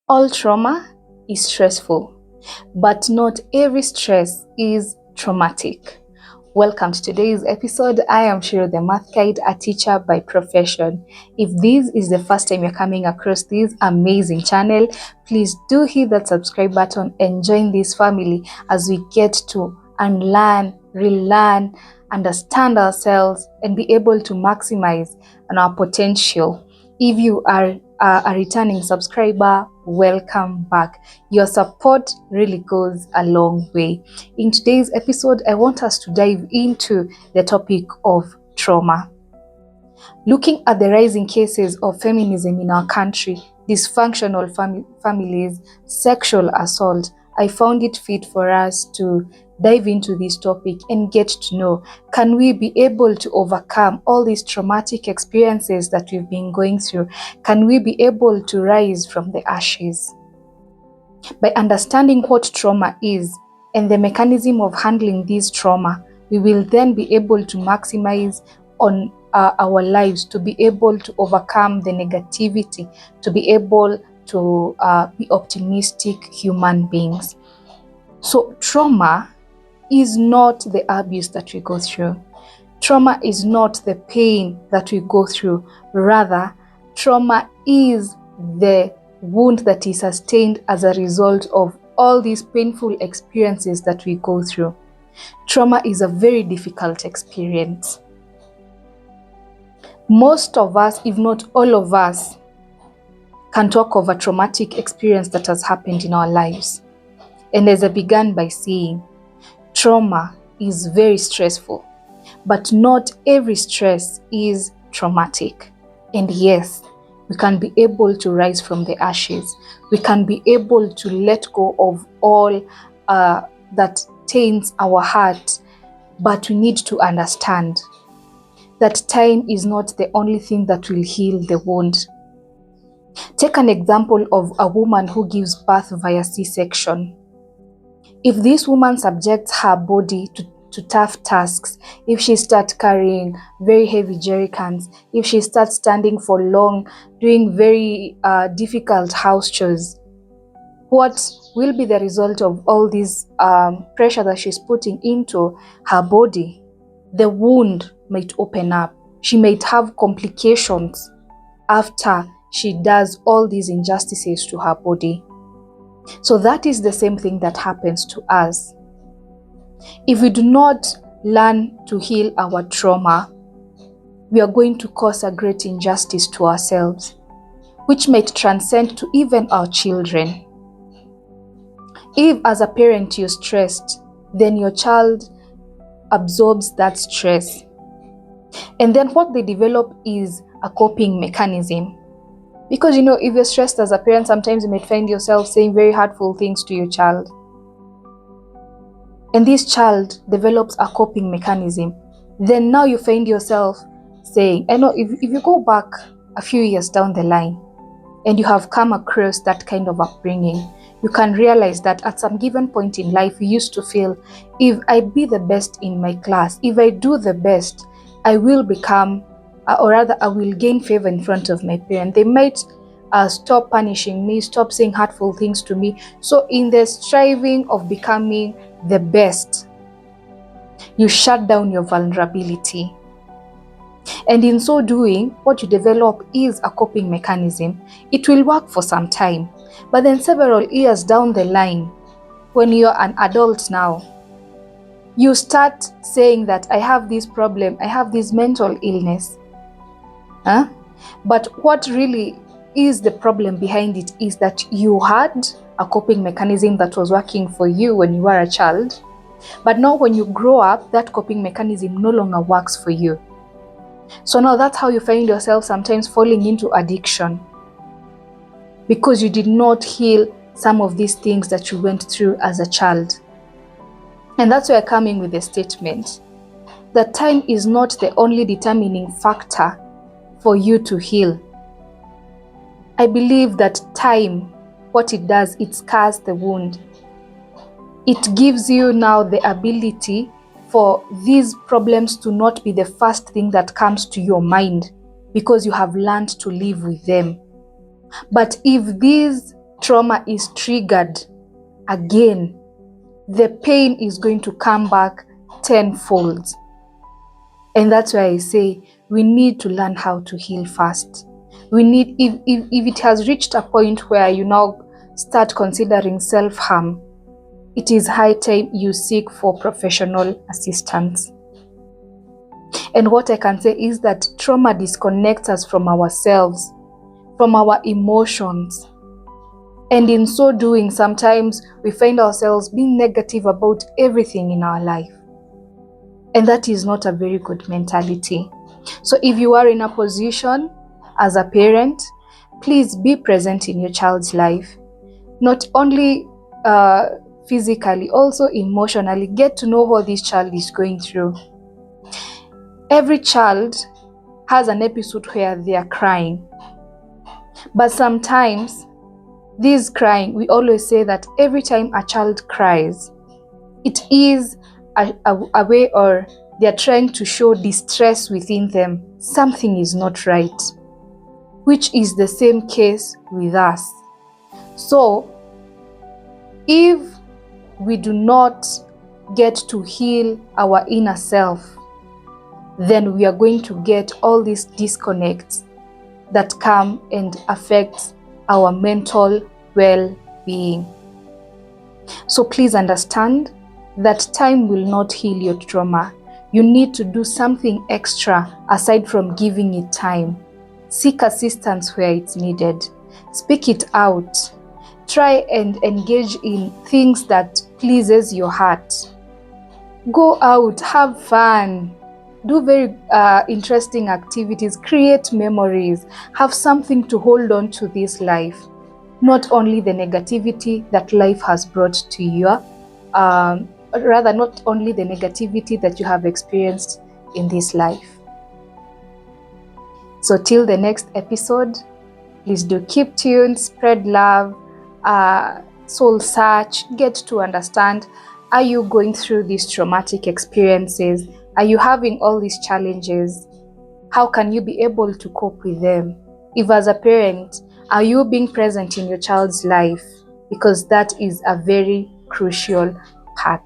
All trauma is stressful, but not every stress is traumatic. Welcome to today's episode. I am Shiro, the Math Guide, a teacher by profession. If this is the first time you're coming across this amazing channel, please do hit that subscribe button and join this family as we get to unlearn, relearn, understand ourselves, and be able to maximize on our potential. If you are a returning subscriber, welcome back. Your support really goes a long way. In today's episode, I want us to dive into the topic of trauma. Looking at the rising cases of feminism in our country, dysfunctional families, sexual assault, I found it fit for us to dive into this topic and get to know, can we be able to overcome all these traumatic experiences that we've been going through? Can we be able to rise from the ashes? By understanding what trauma is and the mechanism of handling this trauma, we will then be able to maximize on our lives, to be able to overcome the negativity, to be able to be optimistic human beings. So trauma is not the abuse that we go through. Trauma is not the pain that we go through. Rather, trauma is the wound that is sustained as a result of all these painful experiences that we go through. Trauma is a very difficult experience. Most of us, if not all of us, can talk of a traumatic experience that has happened in our lives. And as I began by saying, trauma is very stressful, but not every stress is traumatic. And yes, we can be able to rise from the ashes. We can be able to let go of all that taints our heart, but we need to understand that time is not the only thing that will heal the wound. Take an example of a woman who gives birth via C-section. If this woman subjects her body to tough tasks, if she starts carrying very heavy jerry cans, if she starts standing for long, doing very difficult house chores, what will be the result of all this pressure that she's putting into her body? The wound might open up. She might have complications after she does all these injustices to her body. So that is the same thing that happens to us. If we do not learn to heal our trauma, we are going to cause a great injustice to ourselves, which might transcend to even our children. If as a parent you're stressed, then your child absorbs that stress. And then what they develop is a coping mechanism. Because if you're stressed as a parent, sometimes you might find yourself saying very hurtful things to your child. And this child develops a coping mechanism. Then now you find yourself saying, I know if you go back a few years down the line and you have come across that kind of upbringing, you can realize that at some given point in life, you used to feel, if I be the best in my class, if I do the best, I will become, or rather I will gain favor in front of my parents. They might stop punishing me, stop saying hurtful things to me. So in the striving of becoming the best, you shut down your vulnerability. And in so doing, what you develop is a coping mechanism. It will work for some time, but then several years down the line, when you're an adult now, you start saying that I have this problem, I have this mental illness. But what really is the problem behind it is that you had a coping mechanism that was working for you when you were a child, but now when you grow up, that coping mechanism no longer works for you. So now that's how you find yourself sometimes falling into addiction, because you did not heal some of these things that you went through as a child. And that's why I'm coming with the statement that time is not the only determining factor for you to heal. I believe that time, what it does, it scars the wound. It gives you now the ability for these problems to not be the first thing that comes to your mind, because you have learned to live with them. But if these trauma is triggered again, the pain is going to come back tenfold. And that's why I say we need to learn how to heal fast. We need, if it has reached a point where you now start considering self-harm, it is high time you seek for professional assistance. And what I can say is that trauma disconnects us from ourselves, from our emotions. And in so doing, sometimes we find ourselves being negative about everything in our life. And that is not a very good mentality. So if you are in a position as a parent, please be present in your child's life. Not only physically, also emotionally. Get to know what this child is going through. Every child has an episode where they are crying. But sometimes this crying, we always say that every time a child cries, it is a way, or they are trying to show distress within them. Something is not right, which is the same case with us. So if we do not get to heal our inner self, then we are going to get all these disconnects that come and affect our mental well-being. So please understand that time will not heal your trauma. You need to do something extra aside from giving it time. Seek assistance where it's needed. Speak it out. Try and engage in things that pleases your heart. Go out, have fun. Do very interesting activities, create memories, have something to hold on to this life. Not only the negativity that life has brought to you, rather not only the negativity that you have experienced in this life. So till the next episode, please do keep tuned, spread love, soul search, get to understand, are you going through these traumatic experiences? Are you having all these challenges? How can you be able to cope with them? If as a parent, are you being present in your child's life? Because that is a very crucial part.